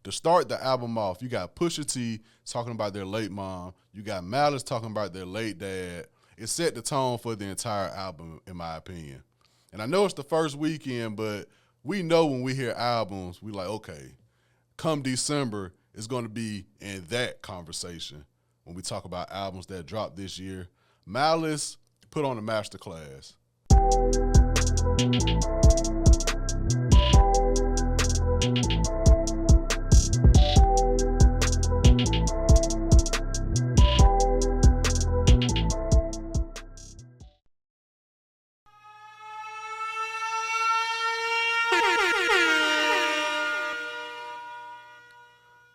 To start the album off, you got Pusha T talking about their late mom. You got Malice talking about their late dad. It set the tone for the entire album, in my opinion. And I know it's the first weekend, but we know when we hear albums, we like, okay, come December, it's going to be in that conversation when we talk about albums that dropped this year. Malice put on a masterclass.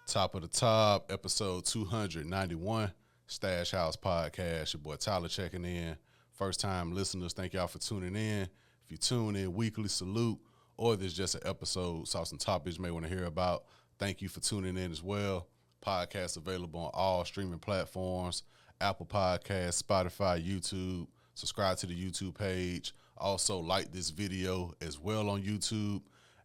Top of the Top, episode 291, Stash House Podcast. Your boy Tyler checking in. First time listeners, thank y'all for tuning in. If you tune in weekly, salute. Or if there's just an episode, saw some topics you may want to hear about, thank you for tuning in as well. Podcast available on all streaming platforms, Apple Podcasts, Spotify, YouTube. Subscribe to the YouTube page. Also like this video as well on YouTube.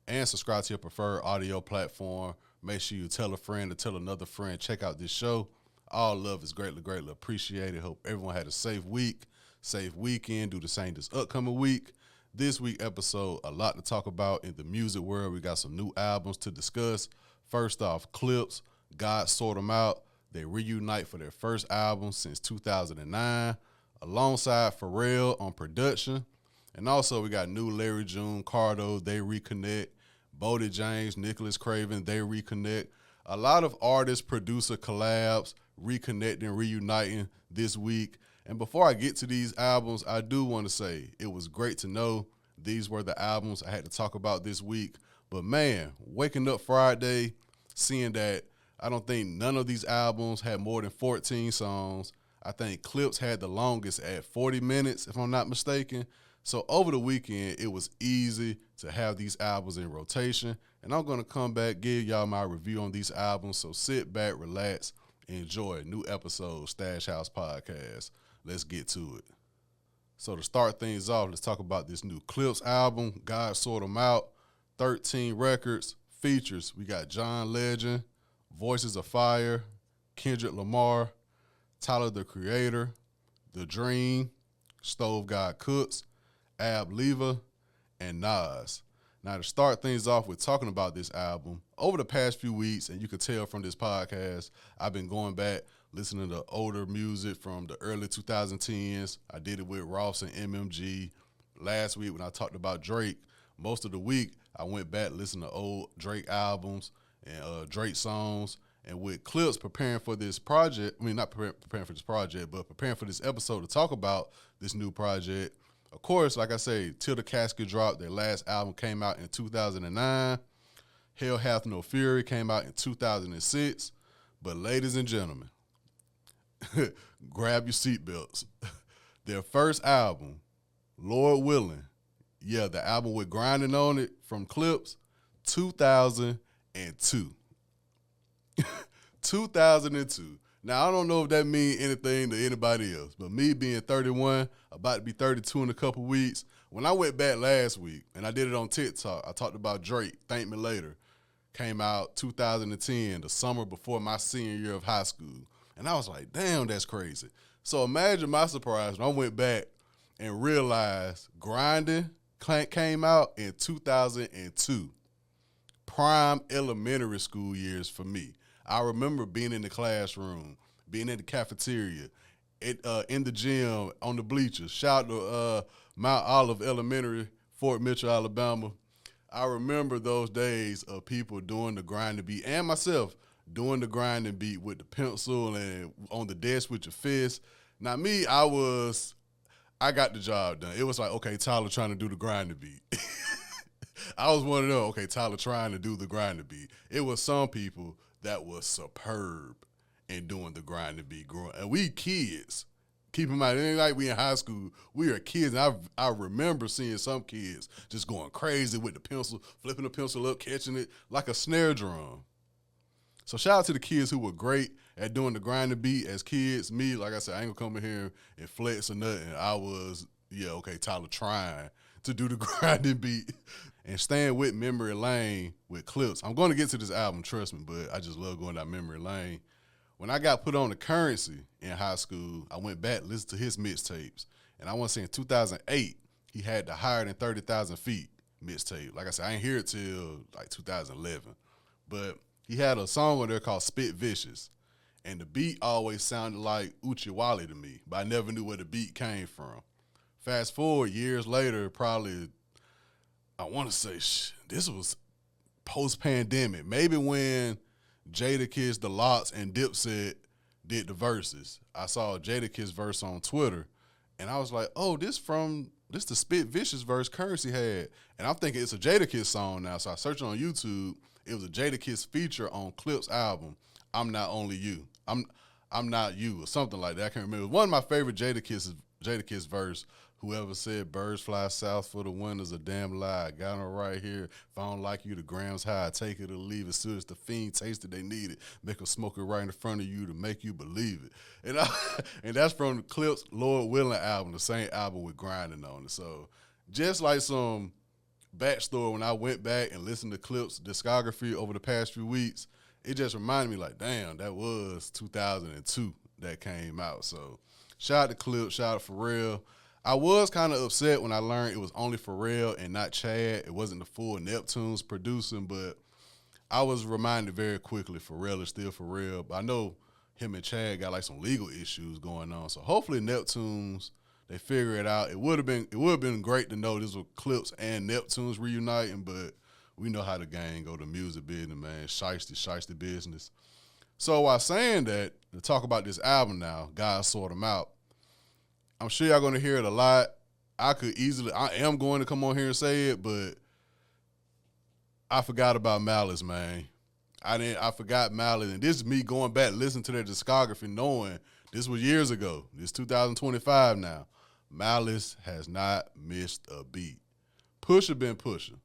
And subscribe to your preferred audio platform. Make sure you tell a friend or tell another friend, check out this show. All love is greatly, greatly appreciated. Hope everyone had a safe week, safe weekend. Do the same this upcoming week. This week episode, a lot to talk about in the music world. We got some new albums to discuss. First off, Clipse, God Sort 'Em Out. They reunite for their first album since 2009, alongside Pharrell on production. And also we got new Larry June, Cardo, they reconnect. Boldy James, Nicholas Craven, they reconnect. A lot of artists, producer collabs, reconnecting, reuniting this week. And before I get to these albums, I do want to say it was great to know these were the albums I had to talk about this week. But man, waking up Friday, seeing that I don't think none of these albums had more than 14 songs. I think Clipse had the longest at 40 minutes, if I'm not mistaken. So over the weekend, it was easy to have these albums in rotation. And I'm going to come back, give y'all my review on these albums. So sit back, relax, enjoy a new episode of Stash House Podcast. Let's get to it. So to start things off, let's talk about this new Clipse album, God Sort 'Em Out, 13 records, features. We got John Legend, Voices of Fire, Kendrick Lamar, Tyler the Creator, The Dream, Stove God Cooks, Ab Leva, and Nas. Now, to start things off with talking about this album, over the past few weeks, and you could tell from this podcast, I've been going back, listening to older music from the early 2010s. I did it with Ross and MMG. Last week when I talked about Drake, most of the week I went back, listened to old Drake albums and Drake songs. And with Clipse preparing for this project, not preparing for this project, but preparing for this episode to talk about this new project. Of course, like I say, Till the Casket dropped. Their last album came out in 2009. Hell Hath No Fury came out in 2006. But ladies and gentlemen, grab your seatbelts. Their first album, Lord Willing, the album with Grinding on it from Clipse, 2002. 2002. Now, I don't know if that means anything to anybody else, but me being 31, about to be 32 in a couple weeks, when I went back last week, and I did it on TikTok, I talked about Drake, Thank Me Later, came out 2010, the summer before my senior year of high school. And I was like, damn, that's crazy. So imagine my surprise when I went back and realized Grinding came out in 2002. Prime elementary school years for me. I remember being in the classroom, being in the cafeteria, in the gym, on the bleachers. Shout out to Mount Olive Elementary, Fort Mitchell, Alabama. I remember those days of people doing the grinding beat, and myself doing the grinding beat with the pencil and on the desk with your fist. Now me, I got the job done. It was like, okay, Tyler trying to do the grinding beat. I was one of them, okay, Tyler trying to do the grinding beat. It was some people that was superb in doing the grinding beat. And we kids. Keep in mind, it ain't like we in high school. We are kids. And I remember seeing some kids just going crazy with the pencil, flipping the pencil up, catching it like a snare drum. So shout out to the kids who were great at doing the grinding beat as kids. Me, like I said, I ain't gonna come in here and flex or nothing. I was, Tyler trying to do the grinding beat. And staying with memory lane with Clipse. I'm going to get to this album, trust me, but I just love going down memory lane. When I got put on the Currency in high school, I went back, listened to his mixtapes. And I want to say in 2008, he had the Higher Than 30,000 Feet mixtape. Like I said, I ain't hear it till like 2011. But he had a song on there called Spit Vicious. And the beat always sounded like Uchiwali to me, but I never knew where the beat came from. Fast forward years later, probably, I want to say, this was post-pandemic. Maybe when Jadakiss, The Lots, and Dipset did the verses. I saw a Jadakiss verse on Twitter, and I was like, oh, this the Spit Vicious verse Currency had. And I'm thinking it's a Jadakiss song now, so I searched on YouTube. It was a Jadakiss feature on Clipse album, I'm Not Only You. I'm Not You, or something like that. I can't remember. One of my favorite Jadakiss verse, whoever said birds fly south for the winter's a damn lie. I got them right here. If I don't like you, the grams high. I take it or leave it. As soon as the fiend tasted they need it. Make them smoke it right in front of you to make you believe it. And that's from the Clipse Lord Willing album, the same album with Grinding on it. So just like some backstory, when I went back and listened to Clipse discography over the past few weeks, it just reminded me like, damn, that was 2002 that came out. So shout out to Clipse, shout out to Pharrell. I was kind of upset when I learned it was only Pharrell and not Chad. It wasn't the full Neptunes producing, but I was reminded very quickly Pharrell is still Pharrell. But I know him and Chad got like some legal issues going on. So hopefully Neptunes, they figure it out. It would have been great to know this was Clipse and Neptunes reuniting, but we know how the gang go to music business, man. Shiesty business. So while saying that, to talk about this album now, God Sort 'Em Out, I'm sure y'all going to hear it a lot. I am going to come on here and say it, but I forgot about Malice, man. I forgot Malice, and this is me going back, listening to their discography, knowing this was years ago. This 2025 now. Malice has not missed a beat. Pusha been pushing.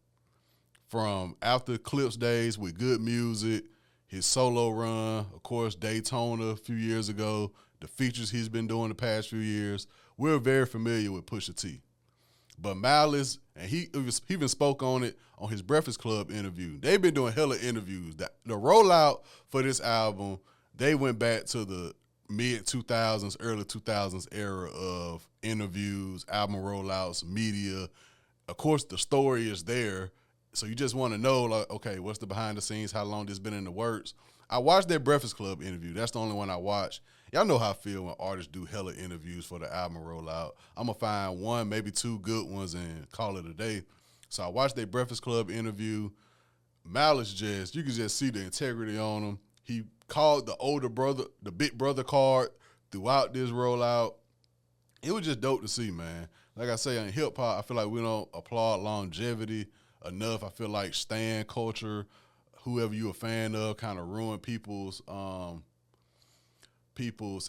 From after Clipse days with Good Music, his solo run, of course, Daytona a few years ago, the features he's been doing the past few years, we're very familiar with Pusha T. But Malice, and he even spoke on it on his Breakfast Club interview. They've been doing hella interviews. The rollout for this album, they went back to the mid-2000s, early 2000s era of interviews, album rollouts, media. Of course, the story is there. So you just want to know, like, okay, what's the behind the scenes? How long this been in the works? I watched their Breakfast Club interview. That's the only one I watched. Y'all know how I feel when artists do hella interviews for the album rollout. I'm going to find one, maybe two good ones and call it a day. So I watched their Breakfast Club interview. Malice you can just see the integrity on him. He called the older brother, the big brother card throughout this rollout. It was just dope to see, man. Like I say, in hip-hop, I feel like we don't applaud longevity enough. I feel like stan culture, whoever you a fan of, kind of ruin people's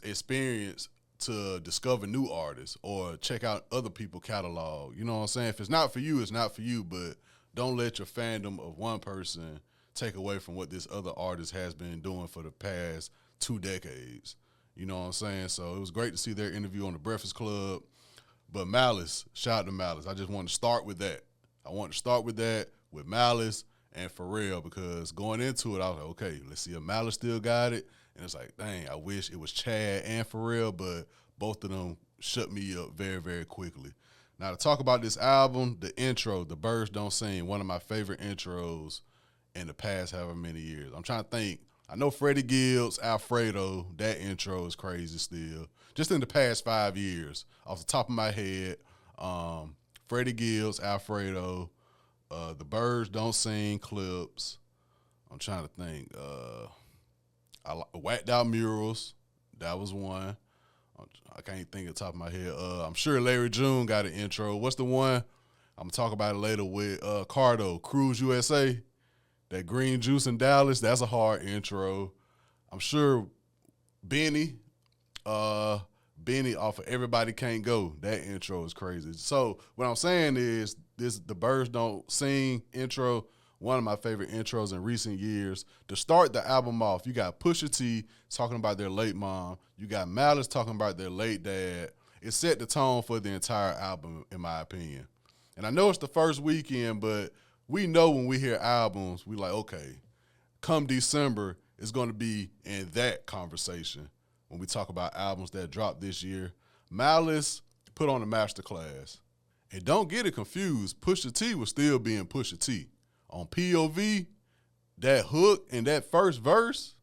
experience to discover new artists or check out other people's catalog. You know what I'm saying? If it's not for you, it's not for you, but don't let your fandom of one person take away from what this other artist has been doing for the past 2 decades. You know what I'm saying? So it was great to see their interview on the Breakfast Club. But Malice, shout out to Malice. I just want to start with that. I want to start with that, with Malice and Pharrell, because going into it, I was like, okay, let's see if Malice still got it. And it's like, dang, I wish it was Chad and Pharrell, but both of them shut me up very, very quickly. Now, to talk about this album, the intro, The Birds Don't Sing, one of my favorite intros in the past however many years. I'm trying to think. I know Freddie Gibbs, Alfredo, that intro is crazy still. Just in the past 5 years, off the top of my head, Freddie Gibbs, Alfredo, The Birds Don't Sing, Clipse. I'm trying to think. Whacked Out Murals, that was one. I can't think of the top of my head. I'm sure Larry June got an intro. What's the one? I'm going to talk about it later with Cardo, Cruise USA. That Green Juice in Dallas, that's a hard intro. I'm sure Benny off of Everybody Can't Go, that intro is crazy. So what I'm saying is this The Birds Don't Sing intro, one of my favorite intros in recent years. To start the album off, you got Pusha T talking about their late mom. You got Malice talking about their late dad. It set the tone for the entire album, in my opinion. And I know it's the first weekend, but we know when we hear albums, we like, okay, come December, it's going to be in that conversation when we talk about albums that dropped this year. Malice put on a masterclass. And don't get it confused, Pusha T was still being Pusha T. On POV, that hook and that first verse,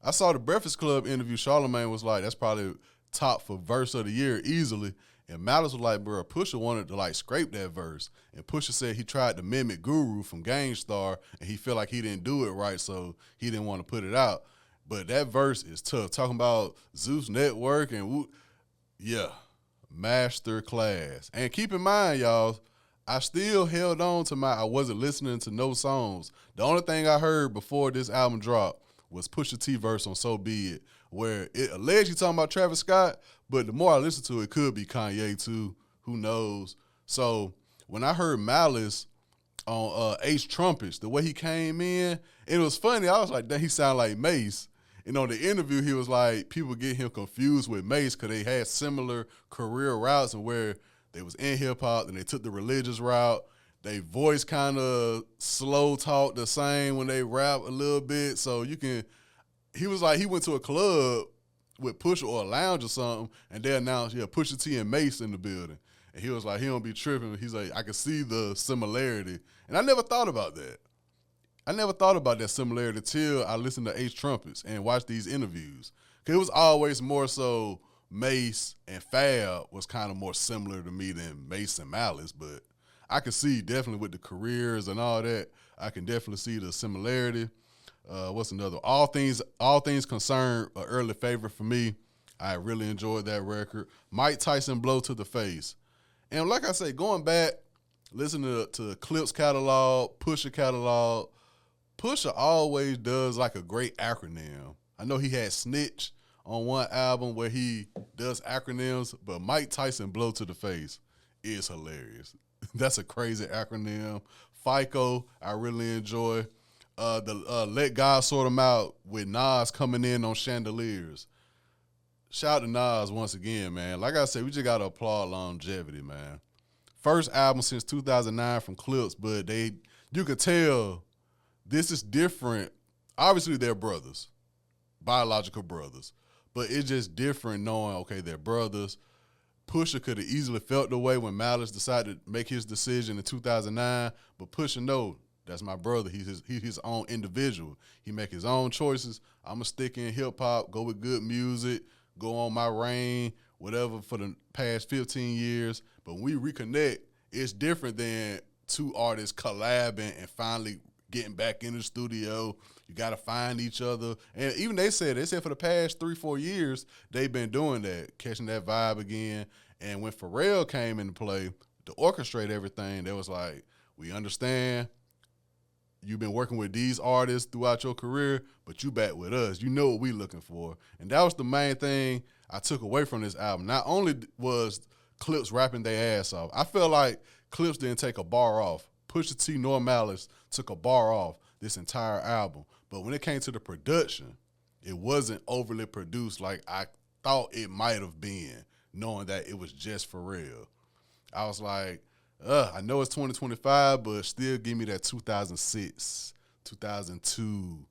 I saw the Breakfast Club interview. Charlamagne was like, that's probably top for verse of the year easily. And Malice was like, bro, Pusha wanted to like scrape that verse. And Pusha said he tried to mimic Guru from Gangstar, and he felt like he didn't do it right, so he didn't want to put it out. But that verse is tough. Talking about Zeus Network and yeah, master class. And keep in mind, y'all, I still held on to I wasn't listening to no songs. The only thing I heard before this album dropped was Pusha T verse on So Be It, where it allegedly talking about Travis Scott, but the more I listen to it, it could be Kanye too. Who knows? So when I heard Malice on Ace Trumpets, the way he came in, it was funny. I was like, dang, he sound like Mace. And on the interview, he was like, people get him confused with Mace because they had similar career routes and where they was in hip-hop and they took the religious route. They voice kind of slow talk the same when they rap a little bit. So he was like, he went to a club with Pusha or a lounge or something, and they announced, yeah, Pusha T and Mace in the building. And he was like, he don't be tripping. He's like, I can see the similarity. And I never thought about that. I never thought about that similarity till I listened to Ace Trumpets and watched these interviews. Because it was always more so Mace and Fab was kind of more similar to me than Mace and Malice. But I can see definitely with the careers and all that, I can definitely see the similarity. What's another? All Things Concerned, an early favorite for me. I really enjoyed that record. Mike Tyson, Blow to the Face. And like I say, going back, listening to Clipse catalog, Pusha catalog, Pusha always does like a great acronym. I know he had Snitch on one album where he does acronyms, but Mike Tyson, Blow to the Face is hilarious. That's a crazy acronym. FICO, I really enjoy. Let God Sort 'Em Out with Nas coming in on Chandeliers. Shout out to Nas once again, man. Like I said, we just got to applaud longevity, man. First album since 2009 from Clipse, but you could tell this is different. Obviously, they're brothers, biological brothers, but it's just different knowing, okay, they're brothers. Pusha could have easily felt the way when Malice decided to make his decision in 2009, but Pusha, no, that's my brother. He's his own individual. He make his own choices. I'm going to stick in hip-hop, go with good music, go on my reign, whatever for the past 15 years. But when we reconnect, it's different than two artists collabing and finally getting back in the studio. You got to find each other. And even they said for the past 3-4 years, they've been doing that, catching that vibe again. And when Pharrell came into play to orchestrate everything, they was like, we understand you've been working with these artists throughout your career, but you back with us. You know what we looking for. And that was the main thing I took away from this album. Not only was Clipse rapping their ass off, I felt like Clipse didn't take a bar off. Pusha T nor Malice took a bar off this entire album. But when it came to the production, it wasn't overly produced like I thought it might have been, knowing that it was just Pharrell. I was like, I know it's 2025, but still give me that 2006, 2002.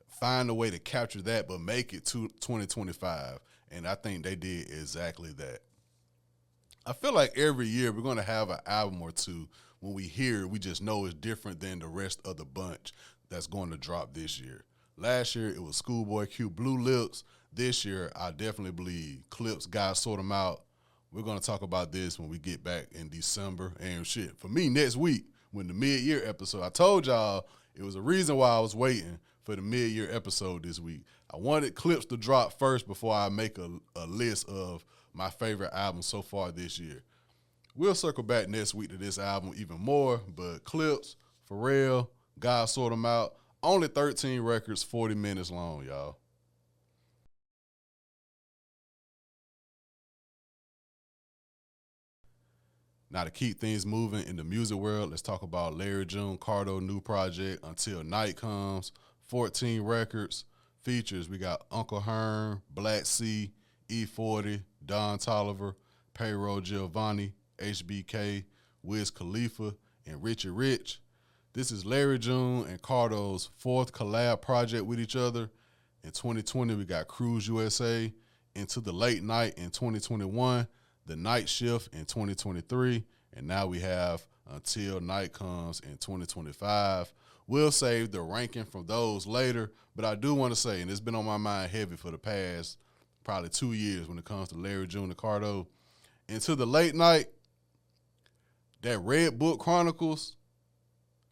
Find a way to capture that, but make it to 2025. And I think they did exactly that. I feel like every year we're going to have an album or two. When we hear it, we just know it's different than the rest of the bunch that's going to drop this year. Last year, it was Schoolboy Q, Blue Lips. This year, I definitely believe Clipse, God Sort 'Em Out. We're going to talk about this when we get back in December. And shit, for me, next week, when the mid-year episode, I told y'all it was a reason why I was waiting for the mid-year episode this week. I wanted Clipse to drop first before I make a list of my favorite albums so far this year. We'll circle back next week to this album even more, but Clipse, Pharrell, God Sort 'Em Out, only 13 records, 40 minutes long, y'all. Now, to keep things moving in the music world, let's talk about Larry June Cardo new project, Until Night Comes, 14 records, features. We got Uncle Herm, Black C, E40, Don Tolliver, Payroll Giovanni, HBK, Wiz Khalifa, and Richie Rich. This is Larry June and Cardo's 4th collab project with each other. In 2020, we got Cruise USA, Into the Late Night in 2021, The Night Shift in 2023, and now we have Until Night Comes in 2025. We'll save the ranking from those later, but I do want to say, and it's been on my mind heavy for the past probably 2 years when it comes to Larry June and Cardo, Into the Late Night, that Red Book Chronicles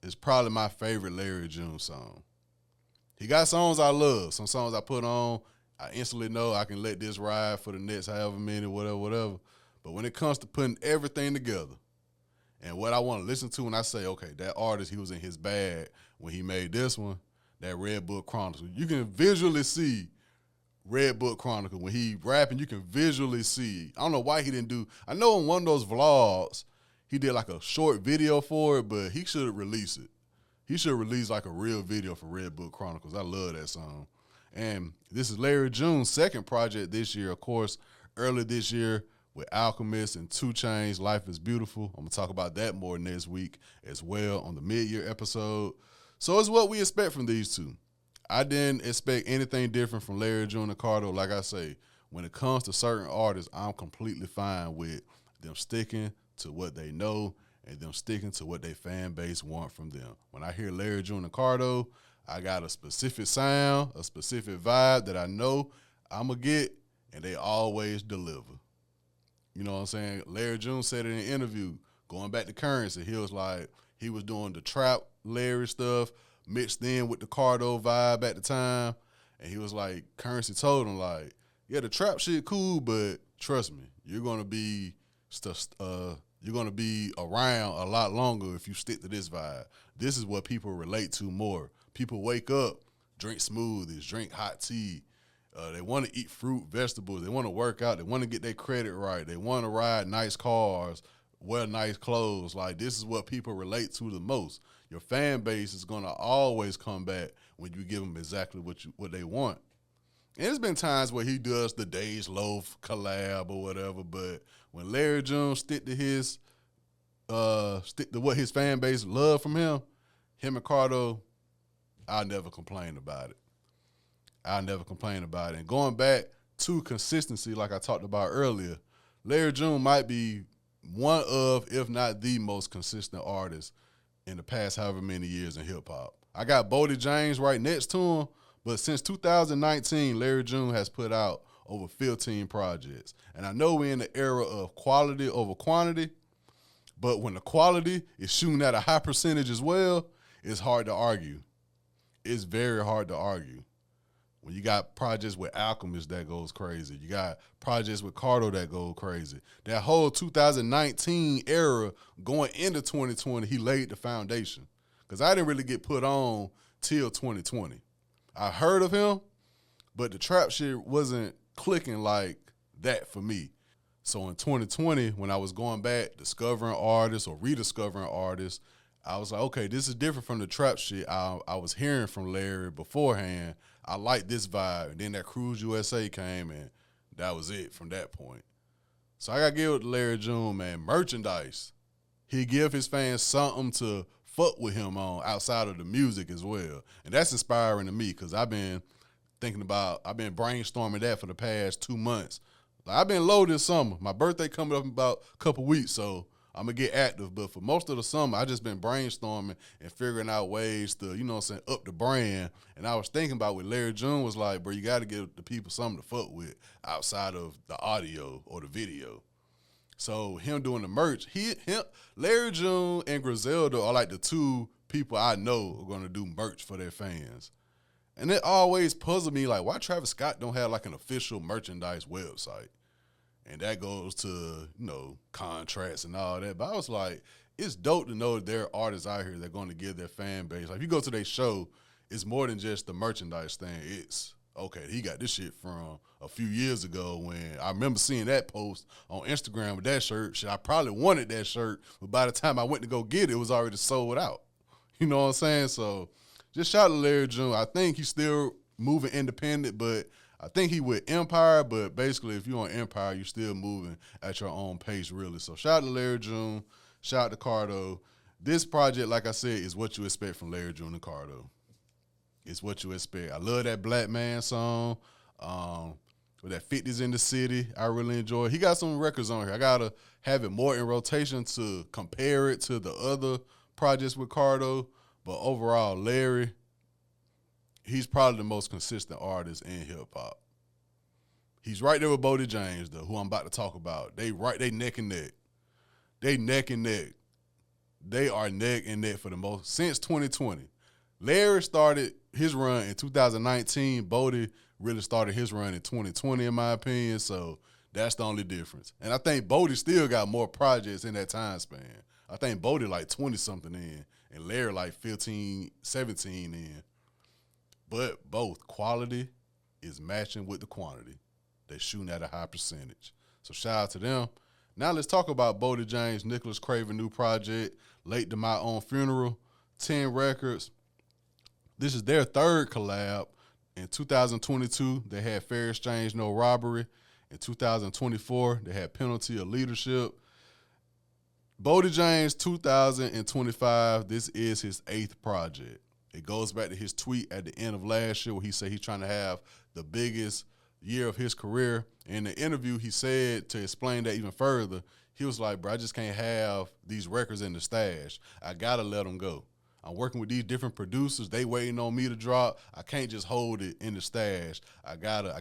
is probably my favorite Larry June song. He got songs I love. Some songs I put on, I instantly know I can let this ride for the next however many, whatever. But when it comes to putting everything together and what I want to listen to when I say, okay, that artist, he was in his bag when he made this one, that Red Book Chronicles. You can visually see Red Book Chronicle. When he rapping, you can visually see. I don't know why he didn't do, I know in one of those vlogs, he did like a short video for it, but he should release it. He should release like a real video for Red Book Chronicles. I love that song. And this is Larry June's 2nd project this year. Of course, early this year with Alchemist and 2 Chainz, Life is Beautiful. I'm going to talk about that more next week as well on the mid-year episode. So it's what we expect from these two. I didn't expect anything different from Larry June and Cardo. Like I say, when it comes to certain artists, I'm completely fine with them sticking to what they know and them sticking to what their fan base want from them. When I hear Larry June and Cardo, I got a specific sound, a specific vibe that I know I'm going to get, and they always deliver. You know what I'm saying? Larry June said in an interview, going back to Currency, he was like, he was doing the trap Larry stuff mixed in with the Cardo vibe at the time, and he was like, Currency told him, like, yeah, the trap shit cool, but trust me, you're going to be around a lot longer if you stick to this vibe. This is what people relate to more. People wake up, drink smoothies, drink hot tea. They want to eat fruit, vegetables. They want to work out. They want to get their credit right. They want to ride nice cars, wear nice clothes. Like, this is what people relate to the most. Your fan base is going to always come back when you give them exactly what they want. And there's been times where he does the Days Loaf collab or whatever, but when Larry June stick to what his fan base love from him and Cardo, I'll never complain about it. And going back to consistency, like I talked about earlier, Larry June might be one of, if not the most consistent artist in the past however many years in hip-hop. I got Boldy James right next to him, but since 2019, Larry June has put out over 15 projects. And I know we're in the era of quality over quantity, but when the quality is shooting at a high percentage as well, it's hard to argue. It's very hard to argue. When you got projects with Alchemist that goes crazy, you got projects with Cardo that go crazy. That whole 2019 era going into 2020, he laid the foundation. Because I didn't really get put on till 2020. I heard of him, but the trap shit wasn't clicking like that for me. So in 2020, when I was going back, discovering artists or rediscovering artists, I was like, okay, this is different from the trap shit I was hearing from Larry beforehand. I like this vibe. And then that Cruise USA came, and that was it from that point. So I got to give it to Larry June, man. Merchandise. He give his fans something to fuck with him on outside of the music as well. And that's inspiring to me because I've been brainstorming that for the past 2 months. Like, I've been low this summer. My birthday coming up in about a couple weeks, so I'm going to get active. But for most of the summer, I just been brainstorming and figuring out ways to, you know what I'm saying, up the brand. And I was thinking about what Larry June was like, bro, you got to give the people something to fuck with outside of the audio or the video. So him doing the merch, Larry June and Griselda are like the 2 people I know are going to do merch for their fans. And it always puzzled me, like, why Travis Scott don't have like an official merchandise website? And that goes to, you know, contracts and all that. But I was like, it's dope to know that there are artists out here that are going to give their fan base. Like, if you go to their show, it's more than just the merchandise thing. It's, okay, he got this shit from a few years ago when I remember seeing that post on Instagram with that shirt. Shit, I probably wanted that shirt, but by the time I went to go get it, it was already sold out. You know what I'm saying? So just shout out to Larry June. I think he's still moving independent, but I think he with Empire, but basically if you're on Empire, you're still moving at your own pace, really. So shout out to Larry June. Shout out to Cardo. This project, like I said, is what you expect from Larry, June and Cardo. It's what you expect. I love that Black Man song. With that 50s in the City, I really enjoy it. He got some records on here. I got to have it more in rotation to compare it to the other projects with Cardo. But overall, Larry, he's probably the most consistent artist in hip-hop. He's right there with Boldy James, though, who I'm about to talk about. They neck and neck. They neck and neck. They are neck and neck for the most since 2020. Larry started his run in 2019. Boldy really started his run in 2020, in my opinion. So that's the only difference. And I think Boldy still got more projects in that time span. I think Boldy like 20-something in, and Larry like 15, 17 in. But both quality is matching with the quantity. They're shooting at a high percentage. So shout out to them. Now let's talk about Boldy James, Nicholas Craven new project, Late to My Own Funeral, 10 records. This is their third collab. In 2022, they had Fair Exchange, No Robbery. In 2024, they had Penalty of Leadership. Boldy James, 2025, this is his 8th project. It goes back to his tweet at the end of last year where he said he's trying to have the biggest year of his career. In the interview, he said, to explain that even further, he was like, bro, I just can't have these records in the stash. I got to let them go. I'm working with these different producers. They waiting on me to drop. I can't just hold it in the stash. I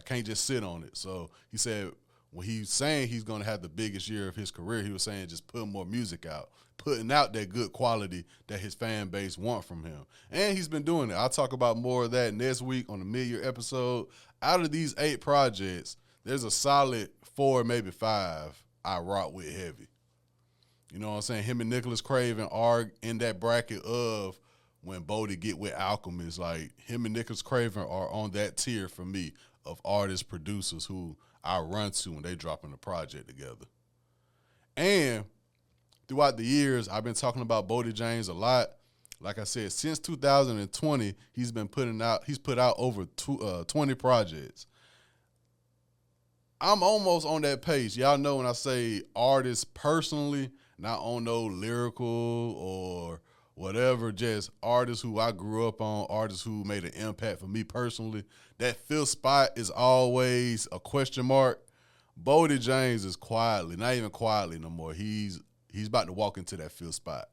can't just sit on it. So he said when he's saying he's going to have the biggest year of his career, he was saying just putting more music out, putting out that good quality that his fan base want from him. And he's been doing it. I'll talk about more of that next week on the mid-year episode. Out of these 8 projects, there's a solid 4, maybe 5 I rock with heavy. You know what I'm saying? Him and Nicholas Craven are in that bracket of when Boldy get with Alchemist. Like, him and Nicholas Craven are on that tier for me of artists, producers who I run to when they dropping a project together. And throughout the years, I've been talking about Boldy James a lot. Like I said, since 2020, he's put out over 20 projects. I'm almost on that pace. Y'all know when I say artists personally, not on no lyrical or whatever, just artists who I grew up on, artists who made an impact for me personally. That 5th spot is always a question mark. Boldy James is quietly, not even quietly no more. He's about to walk into that 5th spot.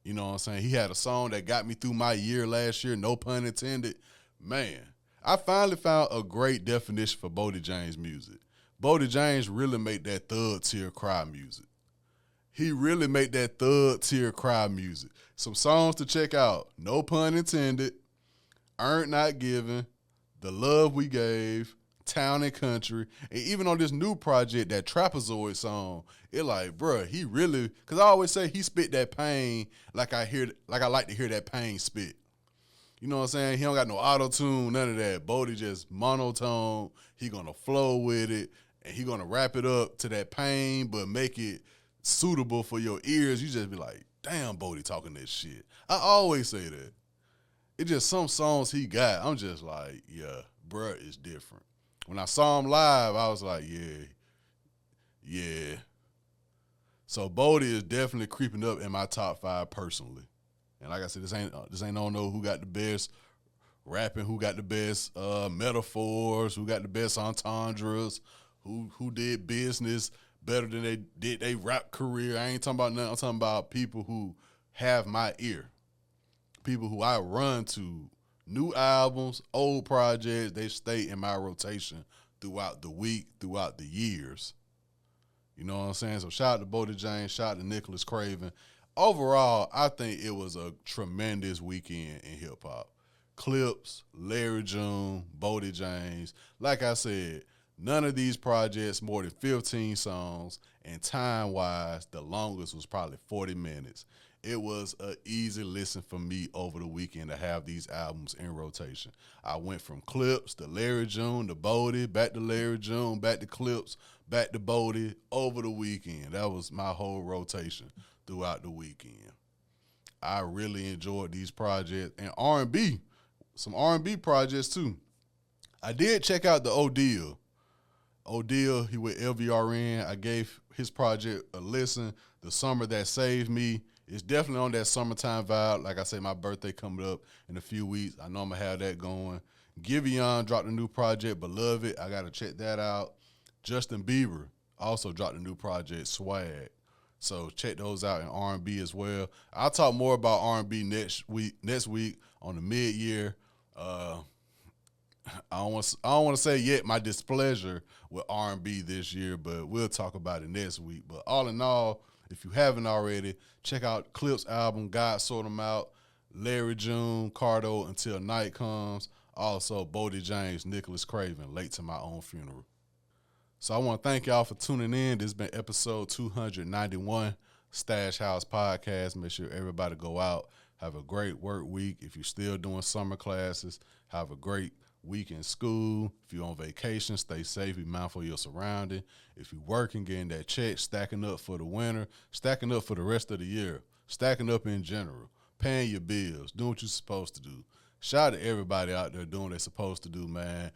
You know what I'm saying? He had a song that got me through my year last year, no pun intended. Man, I finally found a great definition for Boldy James music. Boldy James really made that thug tier cry music. He really made that thug tier cry music. Some songs to check out. No pun intended. Earned Not Given. The Love We Gave. Town and Country. And even on this new project, that Trapezoid song, it like, bruh, he really, because I always say he spit that pain like I like to hear that pain spit. You know what I'm saying? He don't got no auto-tune, none of that. Boldy just monotone. He gonna flow with it, and he gonna wrap it up to that pain, but make it suitable for your ears. You just be like, damn, Boldy talking that shit. I always say that. It's just some songs he got, I'm just like, yeah, bruh, it's different. When I saw him live, I was like, yeah. So Boldy is definitely creeping up in my top 5 personally. And like I said, this ain't I don't know who got the best rapping, who got the best metaphors, who got the best entendres, who did business better than they did their rap career. I ain't talking about nothing. I'm talking about people who have my ear, people who I run to. New albums, old projects, they stay in my rotation throughout the week, throughout the years. You know what I'm saying? So shout out to Boldy James, shout out to Nicholas Craven. Overall, I think it was a tremendous weekend in hip-hop. Clipse, Larry June, Boldy James. Like I said, none of these projects more than 15 songs, and time-wise, the longest was probably 40 minutes. It was an easy listen for me over the weekend to have these albums in rotation. I went from Clipse to Larry June to Boldy, back to Larry June, back to Clipse, back to Boldy over the weekend. That was my whole rotation throughout the weekend. I really enjoyed these projects. And some R&B projects too. I did check out the O'Deal. Odell, he with LVRN. I gave his project a listen. The Summer That Saved Me. It's definitely on that summertime vibe. Like I say, my birthday coming up in a few weeks. I know I'm going to have that going. Giveon dropped a new project, Beloved. I got to check that out. Justin Bieber also dropped a new project, Swag. So check those out in R&B as well. I'll talk more about R&B next week on the mid-year. I don't want to say yet my displeasure with R&B this year, but we'll talk about it next week. But all in all, if you haven't already, check out Clipse album, God Sort 'Em Out, Larry June, Cardo, Until Night Comes. Also, Boldy James, Nicholas Craven, Late to My Own Funeral. So I want to thank y'all for tuning in. This has been episode 291, Stash House Podcast. Make sure everybody go out, have a great work week. If you're still doing summer classes, have a great week in school. If you're on vacation, stay safe, be mindful of your surroundings. If you're working, getting that check, stacking up for the winter, stacking up for the rest of the year, stacking up in general, paying your bills, doing what you're supposed to do. Shout out to everybody out there doing what they're supposed to do, man.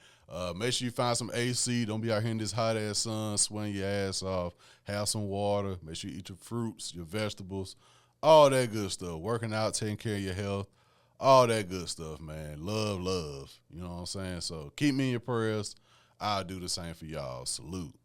Make sure you find some AC. Don't be out here in this hot-ass sun, sweating your ass off. Have some water. Make sure you eat your fruits, your vegetables, all that good stuff. Working out, taking care of your health, all that good stuff, man. Love, love. You know what I'm saying? So keep me in your prayers. I'll do the same for y'all. Salute.